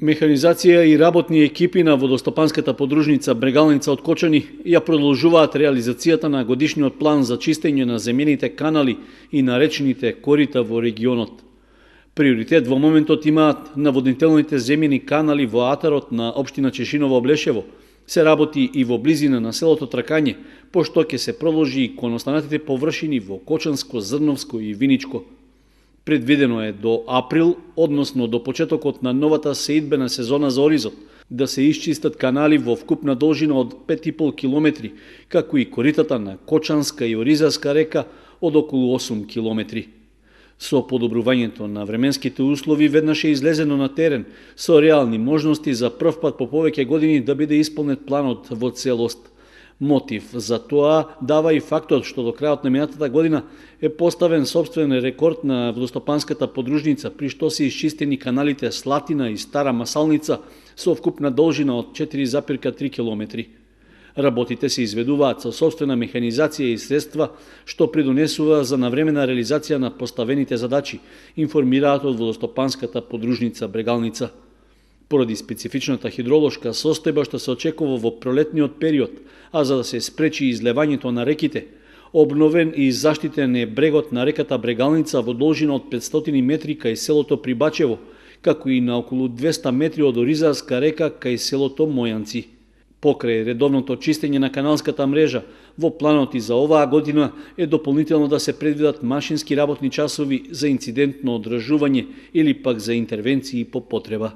Механизација и работни екипи на водостопанската подружница Брегалница од Кочани ја продолжуваат реализацијата на годишниот план за чистење на земјените канали и на речните корита во регионот. Приоритет во моментот имаат наводнителните земјени канали во атарот на општина Чешиново Облешево. Се работи и во близина на селото Тракање, пошто ќе се продолжи и кон останатите површини во Кочанско, Зрновско и Виничко. Предвидено е до април, односно до почетокот на новата сеидбена сезона за оризот, да се исчистат канали во вкупна должина од 5,5 км, како и коритата на Кочанска и Оризарска река од околу 8 км. Со подобрувањето на временските услови веднаш е излезено на терен, со реални можности за прв пат по повеќе години да биде исполнет планот во целост. Мотив за тоа дава и фактот што до крајот на минатата година е поставен собствен рекорд на водостопанската подружница, при што се исчистени каналите Слатина и Стара Масалница со вкупна должина од 4,3 км. Работите се изведуваат со собствена механизација и средства, што придонесува за навремена реализација на поставените задачи, информираат од водостопанската подружница Брегалница. Поради специфичната хидролошка состојба што се очекува во пролетниот период, а за да се спречи излевањето на реките, обновен и заштитен е брегот на реката Брегалница во должина од 500 метри кај селото Прибачево, како и на околу 200 метри од Оризарска река кај селото Мојанци. Покрај редовното чистење на каналската мрежа, во планот и за оваа година е дополнително да се предвидат машински работни часови за инцидентно одржување или пак за интервенции по потреба.